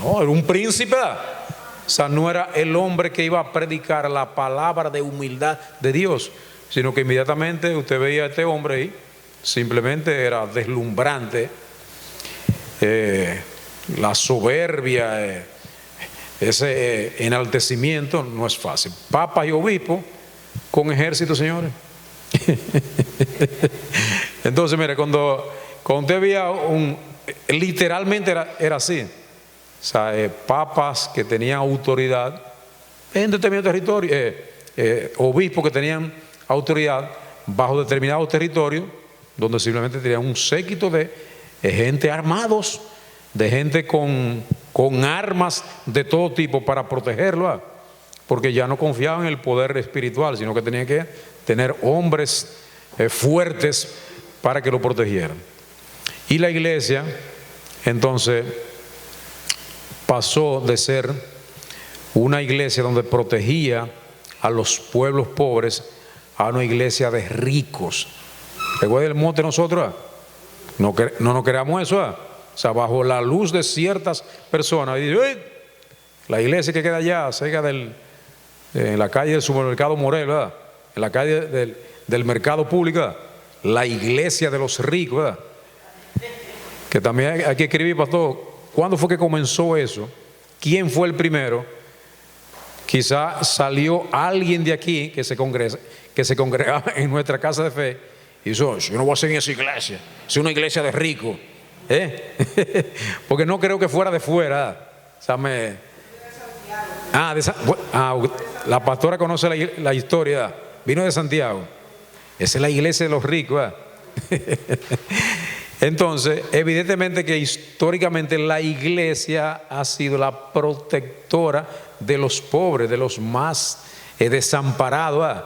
No, era un príncipe. O sea, no era el hombre que iba a predicar la palabra de humildad de Dios, sino que inmediatamente usted veía a este hombre ahí, simplemente era deslumbrante. La soberbia, ese enaltecimiento no es fácil. Papas y obispos con ejército, señores. Entonces, mire, cuando usted veía literalmente era así. O sea, papas que tenían autoridad en determinado territorio, obispos que tenían autoridad bajo determinado territorio, donde simplemente tenían un séquito de gente armados, de gente con armas de todo tipo para protegerlo, porque ya no confiaban en el poder espiritual, sino que tenían que tener hombres fuertes para que lo protegieran. Y la iglesia entonces pasó de ser una iglesia donde protegía a los pueblos pobres a una iglesia de ricos. ¿Recuerda el mote nosotros? No nos creamos eso. O sea, bajo la luz de ciertas personas. Y dice, la iglesia que queda allá, cerca en la calle del supermercado Morel, ¿verdad? En la calle del mercado público, ¿verdad? La iglesia de los ricos, ¿verdad? Que también hay que escribir, pastor. ¿Cuándo fue que comenzó eso? ¿Quién fue el primero? Quizá salió alguien de aquí que se congregaba en nuestra casa de fe y dijo, yo no voy a ser en esa iglesia, es una iglesia de ricos. Porque no creo que fuera de fuera. O sea, la pastora conoce la historia. Vino de Santiago. Esa es la iglesia de los ricos. Entonces, evidentemente que históricamente la iglesia ha sido la protectora de los pobres, de los más desamparados.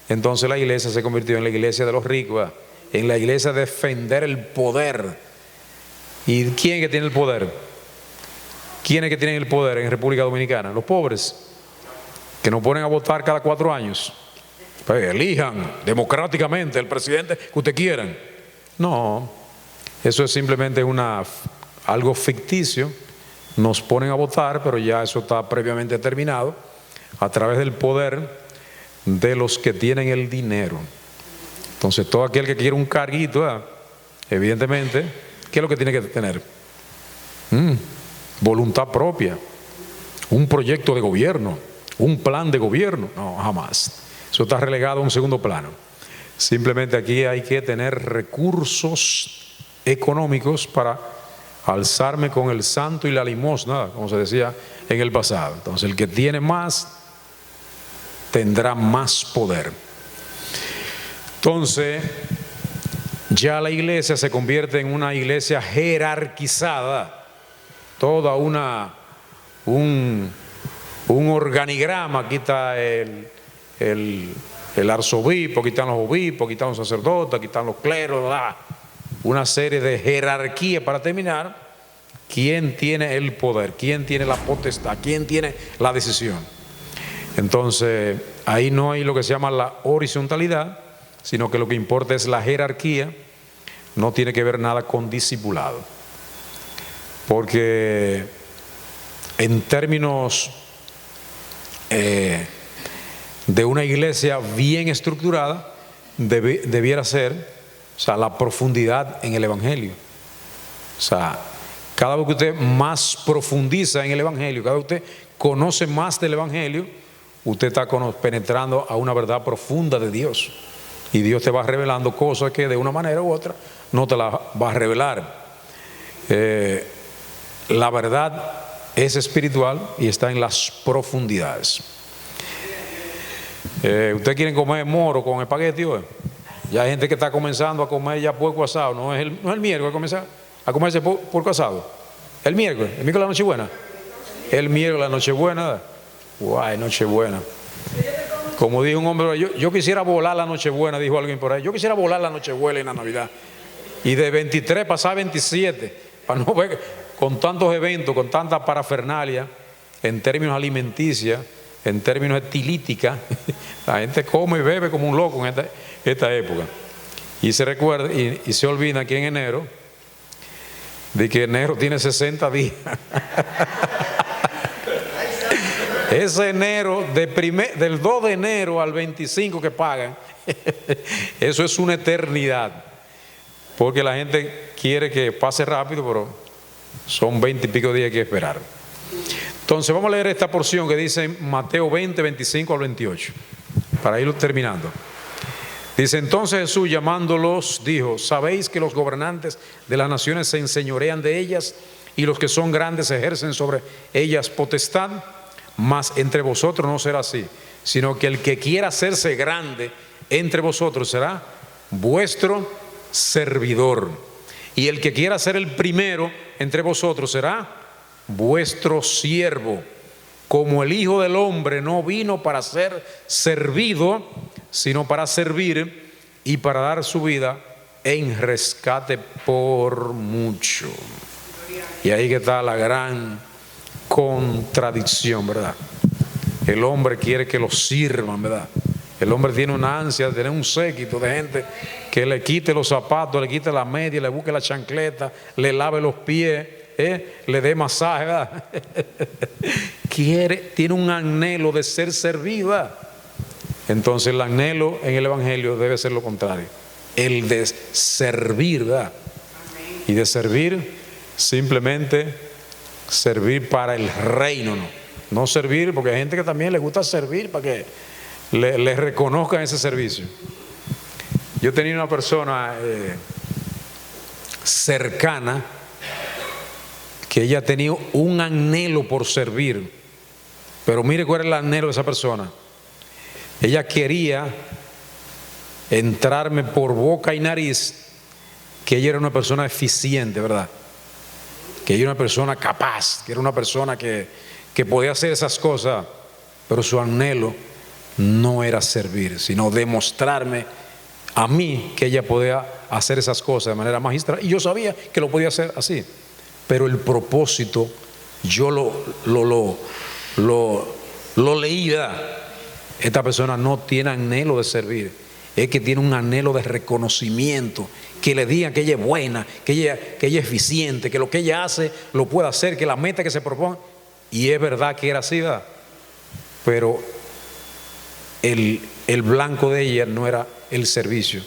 Entonces la iglesia se convirtió en la iglesia de los ricos, en la iglesia de defender el poder. ¿Y quién es que tiene el poder? ¿Quién es que tiene el poder en República Dominicana? Los pobres, que nos ponen a votar cada 4 años. Pues elijan democráticamente el presidente que ustedes quieran. No. Eso es simplemente algo ficticio. Nos ponen a votar, pero ya eso está previamente determinado a través del poder de los que tienen el dinero. Entonces, todo aquel que quiere un carguito, evidentemente, ¿qué es lo que tiene que tener? Voluntad propia, un proyecto de gobierno, un plan de gobierno. No, jamás. Eso está relegado a un segundo plano. Simplemente aquí hay que tener recursos económicos para alzarme con el santo y la limosna, como se decía en el pasado. Entonces, el que tiene más tendrá más poder. Entonces, ya la iglesia se convierte en una iglesia jerarquizada, toda un organigrama. Aquí está el arzobispo, aquí están los obispos, aquí están los sacerdotes, aquí están los cleros, una serie de jerarquías para terminar. ¿Quién tiene el poder? ¿Quién tiene la potestad? ¿Quién tiene la decisión? Entonces, ahí no hay lo que se llama la horizontalidad, sino que lo que importa es la jerarquía. No tiene que ver nada con discipulado. Porque en términos de una iglesia bien estructurada, debiera ser, o sea, la profundidad en el Evangelio. O sea, cada vez que usted más profundiza en el Evangelio, cada vez que usted conoce más del Evangelio, usted está penetrando a una verdad profunda de Dios. Y Dios te va revelando cosas que de una manera u otra no te las va a revelar. La verdad es espiritual y está en las profundidades. ¿Ustedes quieren comer moro con espagueti hoy? Ya hay gente que está comenzando a comer ya puerco asado. No es el miércoles comenzar a comerse puerco asado. El miércoles de la Nochebuena. El miércoles de la Nochebuena. Guay, Nochebuena. Como dijo un hombre, yo quisiera volar la Nochebuena, dijo alguien por ahí. Yo quisiera volar la Nochebuena en la Navidad. Y de 23 pasar a 27, para no ver con tantos eventos, con tanta parafernalia, en términos alimenticios, en términos estilística. La gente come y bebe como un loco en esta época. Y se recuerda y se olvida que en enero, de que enero tiene 60 días. Ese enero, del 2 de enero al 25 que pagan, eso es una eternidad. Porque la gente quiere que pase rápido, pero son 20 y pico días que esperar. Entonces vamos a leer esta porción que dice Mateo 20, 25 al 28, para irlo terminando. Dice: entonces Jesús, llamándolos, dijo: ¿sabéis que los gobernantes de las naciones se enseñorean de ellas y los que son grandes ejercen sobre ellas potestad? Mas entre vosotros no será así, sino que el que quiera hacerse grande entre vosotros será vuestro servidor, y el que quiera ser el primero entre vosotros será vuestro siervo. Como el Hijo del Hombre no vino para ser servido, sino para servir y para dar su vida en rescate por mucho. Y ahí que está la gran contradicción, ¿verdad? El hombre quiere que lo sirvan, ¿verdad? El hombre tiene una ansia de tener un séquito de gente que le quite los zapatos, le quite la media, le busque la chancleta, le lave los pies, le dé masaje, ¿verdad? Tiene un anhelo de ser servida. Entonces el anhelo en el Evangelio debe ser lo contrario, el de servir, ¿verdad? Y de servir, simplemente servir para el reino, no servir, porque hay gente que también le gusta servir para que le reconozcan ese servicio. Yo tenía una persona cercana que ella tenía un anhelo por servir, pero mire cuál es el anhelo de esa persona. Ella quería entrarme por boca y nariz que ella era una persona eficiente, ¿verdad? Que ella era una persona capaz, que era una persona que podía hacer esas cosas, pero su anhelo no era servir, sino demostrarme a mí que ella podía hacer esas cosas de manera magistral, y yo sabía que lo podía hacer así, pero el propósito yo lo leía. Esta persona no tiene anhelo de servir, es que tiene un anhelo de reconocimiento, que le digan que ella es buena, que ella es eficiente, que lo que ella hace lo puede hacer, que la meta que se propone. Y es verdad que era así, ¿verdad? Pero el blanco de ella no era el servicio,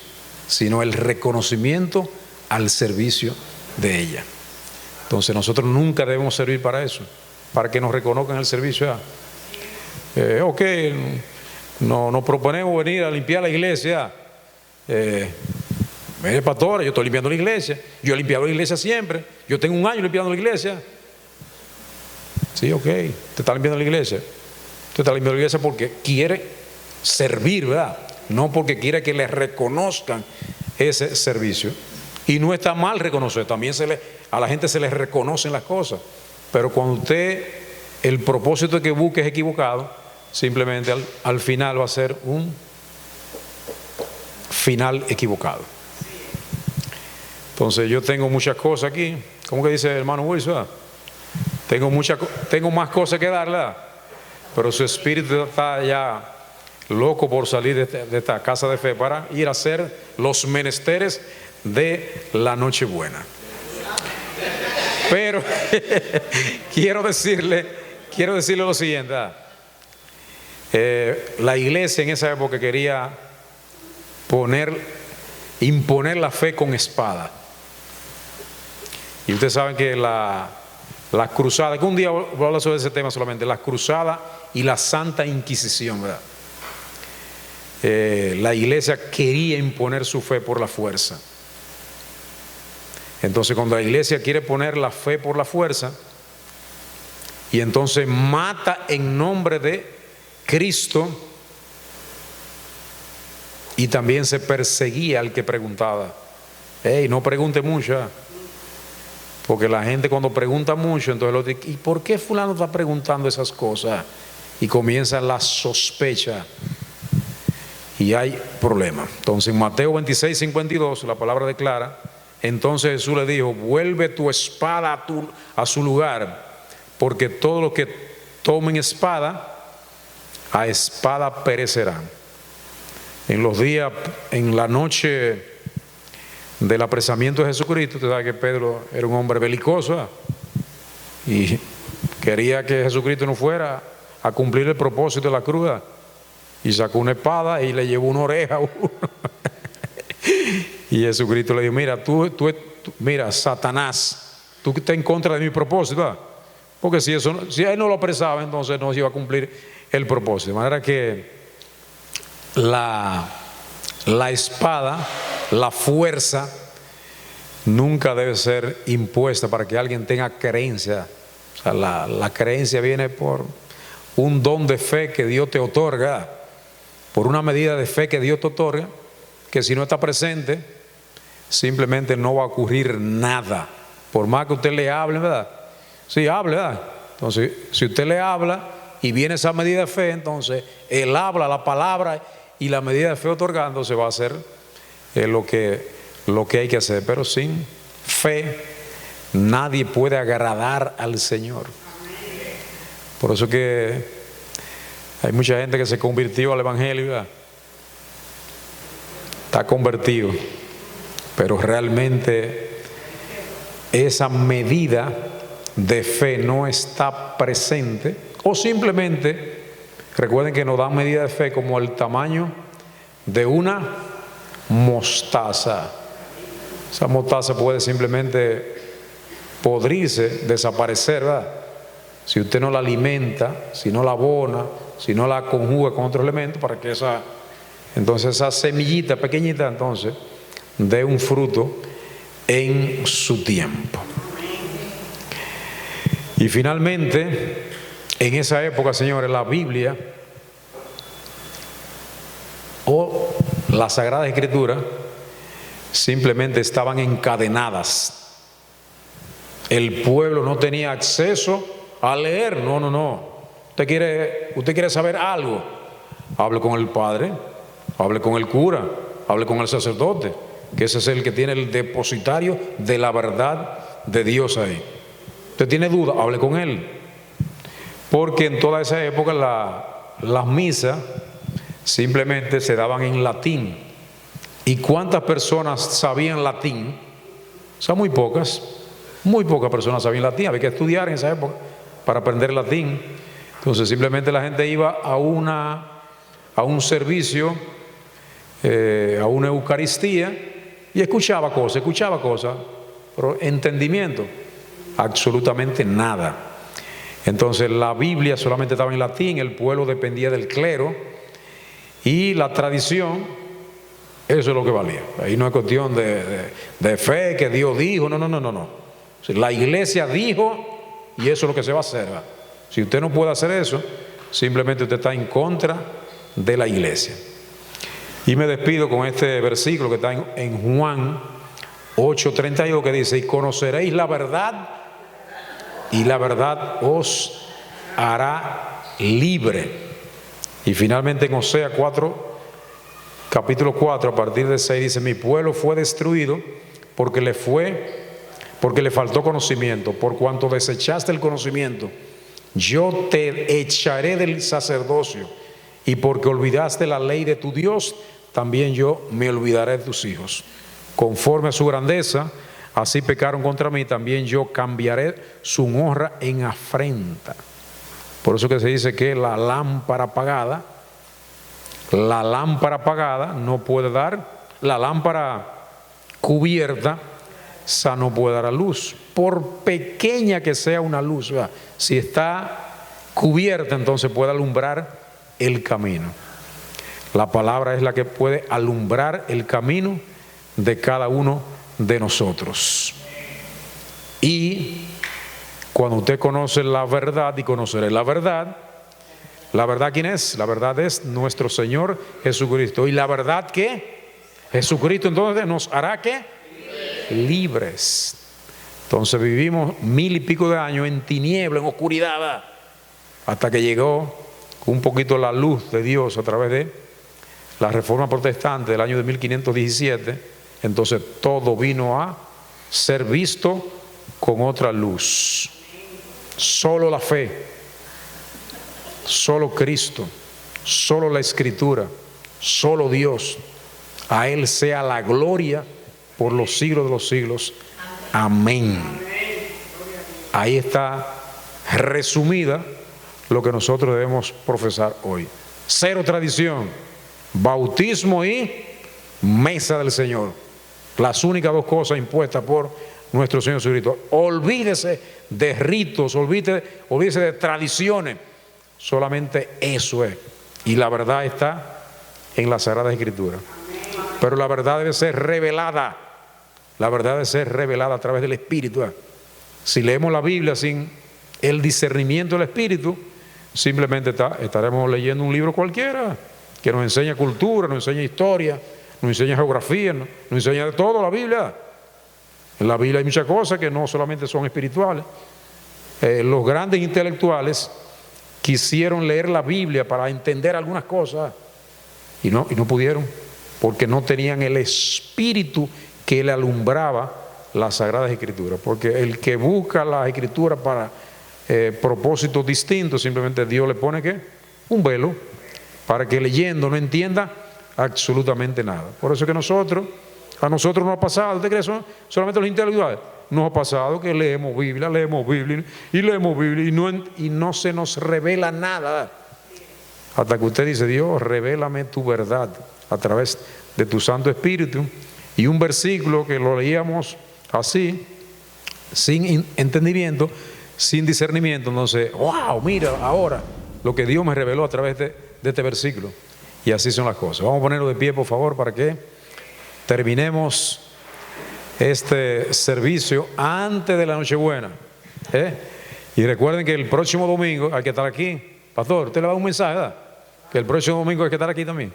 sino el reconocimiento al servicio de ella. Entonces nosotros nunca debemos servir para eso, para que nos reconozcan el servicio, ¿verdad? Ok, no, nos proponemos venir a limpiar la iglesia. Mire, pastor, yo estoy limpiando la iglesia. Yo he limpiado la iglesia siempre. Yo tengo un año limpiando la iglesia. Sí, ok, te está limpiando la iglesia. Te está limpiando la iglesia porque quiere servir, ¿verdad? No porque quiere que le reconozcan ese servicio. Y no está mal reconocer, también a la gente se les reconocen las cosas. Pero cuando usted, el propósito que busque es equivocado, simplemente al final va a ser un final equivocado. Entonces yo tengo muchas cosas aquí. ¿Cómo que dice el hermano Wilson? Tengo más cosas que darle, pero su espíritu está ya loco por salir de esta casa de fe para ir a hacer los menesteres de la Nochebuena. Pero quiero decirle lo siguiente. La iglesia en esa época quería imponer la fe con espada. Y ustedes saben que las cruzadas, que un día voy a hablar sobre ese tema solamente, las cruzadas y la Santa Inquisición, ¿verdad? La iglesia quería imponer su fe por la fuerza. Entonces cuando la iglesia quiere poner la fe por la fuerza y entonces mata en nombre de Cristo, y también se perseguía al que preguntaba. No pregunte mucho, porque la gente cuando pregunta mucho, entonces lo dice, ¿y por qué fulano está preguntando esas cosas? Y comienza la sospecha y hay problema. Entonces en Mateo 26:52 la palabra declara, entonces Jesús le dijo, vuelve tu espada a su lugar, porque todos los que tomen espada, a espada perecerán. En los días, en la noche del apresamiento de Jesucristo, usted sabe que Pedro era un hombre belicoso, y quería que Jesucristo no fuera a cumplir el propósito de la cruz, y sacó una espada y le llevó una oreja a uno. Y Jesucristo le dijo, mira, Satanás, tú estás en contra de mi propósito, ¿verdad? Porque si él no lo apresaba, entonces no se iba a cumplir el propósito. De manera que la espada, la fuerza, nunca debe ser impuesta para que alguien tenga creencia. O sea, la creencia viene por un don de fe que Dios te otorga, por una medida de fe que Dios te otorga, que si no está presente, simplemente no va a ocurrir nada. Por más que usted le hable, ¿verdad? Sí, hable, ¿verdad? Entonces, si usted le habla y viene esa medida de fe, entonces él habla la palabra y la medida de fe otorgándose va a hacer lo que hay que hacer. Pero sin fe nadie puede agradar al Señor. Por eso que hay mucha gente que se convirtió al Evangelio, ¿verdad? Está convertido, pero realmente esa medida de fe no está presente, o simplemente recuerden que nos dan medida de fe como el tamaño de una mostaza. Esa mostaza puede simplemente podrirse, desaparecer, ¿verdad? Si usted no la alimenta, si no la abona, si no la conjuga con otros elementos, para que entonces esa semillita pequeñita entonces dé un fruto en su tiempo. Y finalmente, en esa época, señores, la Biblia o la Sagrada Escritura simplemente estaban encadenadas. El pueblo no tenía acceso a leer. No. Usted quiere saber algo, hable con el padre, hable con el cura, hable con el sacerdote, que ese es el que tiene el depositario de la verdad de Dios ahí. Usted tiene duda, hable con él. Porque en toda esa época las misas simplemente se daban en latín. ¿Y cuántas personas sabían latín? O sea, muy pocas personas sabían latín. Había que estudiar en esa época para aprender latín. Entonces simplemente la gente iba a un servicio, a una Eucaristía, y escuchaba cosas, pero entendimiento, absolutamente nada. Entonces la Biblia solamente estaba en latín, el pueblo dependía del clero y la tradición, eso es lo que valía. Ahí no es cuestión de fe, que Dios dijo, no. La iglesia dijo y eso es lo que se va a hacer. ¿Verdad? Si usted no puede hacer eso, simplemente usted está en contra de la iglesia. Y me despido con este versículo que está en Juan 8:32, que dice: y conoceréis la verdad, y la verdad os hará libre. Y finalmente en Osea 4, capítulo 4, a partir de 6, dice: mi pueblo fue destruido porque le faltó conocimiento. Por cuanto desechaste el conocimiento, yo te echaré del sacerdocio, y porque olvidaste la ley de tu Dios, también yo me olvidaré de tus hijos. Conforme a su grandeza, así pecaron contra mí, también yo cambiaré su honra en afrenta. Por eso que se dice que la lámpara apagada no puede dar, la lámpara cubierta, esa no puede dar a luz, por pequeña que sea una luz, ¿verdad? Si está cubierta, entonces puede alumbrar el camino. La palabra es la que puede alumbrar el camino de cada uno de nosotros. Y cuando usted conoce la verdad, y conoceré la verdad ¿quién es? La verdad es nuestro Señor Jesucristo. Y la verdad que Jesucristo entonces nos hará ¿qué? Libres. Entonces vivimos 1000 y pico de años en tiniebla, en oscuridad, hasta que llegó un poquito la luz de Dios a través de la Reforma Protestante del año de 1517. Entonces todo vino a ser visto con otra luz. Solo la fe, solo Cristo, solo la Escritura, solo Dios. A Él sea la gloria por los siglos de los siglos. Amén. Ahí está resumida lo que nosotros debemos profesar hoy. Cero tradición, bautismo y mesa del Señor. Las únicas dos cosas impuestas por nuestro Señor Jesucristo. Olvídese de ritos, olvídese de tradiciones. Solamente eso es. Y la verdad está en la Sagrada Escritura. Pero la verdad debe ser revelada. La verdad debe ser revelada a través del Espíritu. Si leemos la Biblia sin el discernimiento del Espíritu, simplemente estaremos leyendo un libro cualquiera que nos enseña cultura, nos enseña historia, nos enseña geografía, nos enseña de todo la Biblia. En la Biblia hay muchas cosas que no solamente son espirituales. Los grandes intelectuales quisieron leer la Biblia para entender algunas cosas y no pudieron, porque no tenían el espíritu que le alumbraba las Sagradas Escrituras. Porque el que busca las Escrituras para propósitos distintos, simplemente Dios le pone ¿qué? Un velo para que leyendo no entienda absolutamente nada. Por eso que a nosotros nos ha pasado, ¿usted cree eso? Solamente los intelectuales, nos ha pasado que leemos Biblia y no se nos revela nada. Hasta que usted dice: Dios, revélame tu verdad a través de tu Santo Espíritu. Y un versículo que lo leíamos así, sin entendimiento, sin discernimiento, entonces, wow, mira ahora lo que Dios me reveló a través de este versículo. Y así son las cosas. Vamos a ponerlo de pie, por favor, para que terminemos este servicio antes de la Nochebuena. Y recuerden que el próximo domingo hay que estar aquí. Pastor, usted le da un mensaje, ¿verdad? Que el próximo domingo hay que estar aquí también.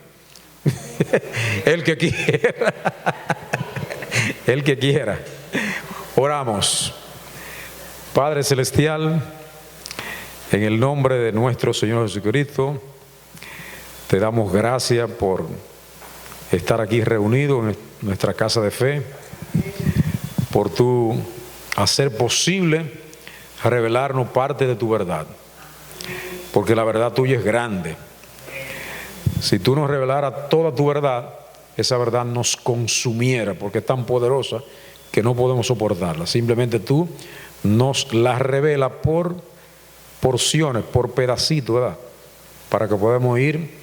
El que quiera. El que quiera. Oramos. Padre Celestial, en el nombre de nuestro Señor Jesucristo, te damos gracias por estar aquí reunidos en nuestra casa de fe, por tu hacer posible revelarnos parte de tu verdad, porque la verdad tuya es grande. Si tú nos revelaras toda tu verdad, esa verdad nos consumiera, porque es tan poderosa que no podemos soportarla. Simplemente tú nos la revelas por porciones, por pedacitos, ¿verdad? Para que podamos ir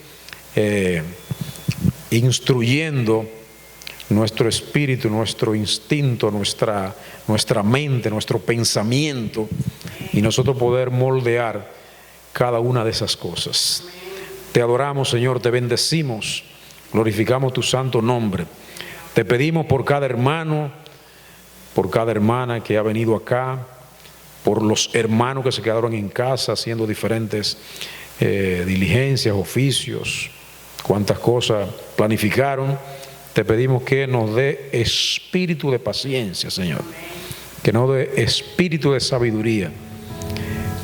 instruyendo nuestro espíritu, nuestro instinto, nuestra mente, nuestro pensamiento, y nosotros poder moldear cada una de esas cosas. Te adoramos, Señor, te bendecimos, glorificamos tu santo nombre. Te pedimos por cada hermano, por cada hermana que ha venido acá, por los hermanos que se quedaron en casa haciendo diferentes diligencias, oficios, cuántas cosas planificaron. Te pedimos que nos dé espíritu de paciencia, Señor, que nos dé espíritu de sabiduría,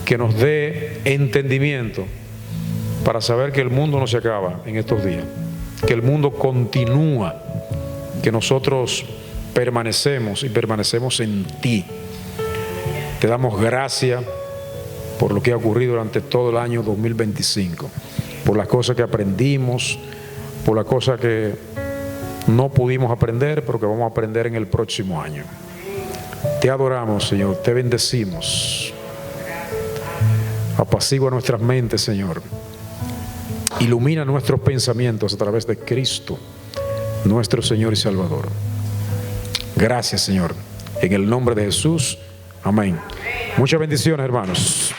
que nos dé entendimiento para saber que el mundo no se acaba en estos días, que el mundo continúa, que nosotros permanecemos y permanecemos en ti. Te damos gracias por lo que ha ocurrido durante todo el año 2025, por las cosas que aprendimos, por las cosas que no pudimos aprender, pero que vamos a aprender en el próximo año. Te adoramos, Señor, te bendecimos. Apacigua nuestras mentes, Señor. Ilumina nuestros pensamientos a través de Cristo, nuestro Señor y Salvador. Gracias, Señor. En el nombre de Jesús. Amén. Muchas bendiciones, hermanos.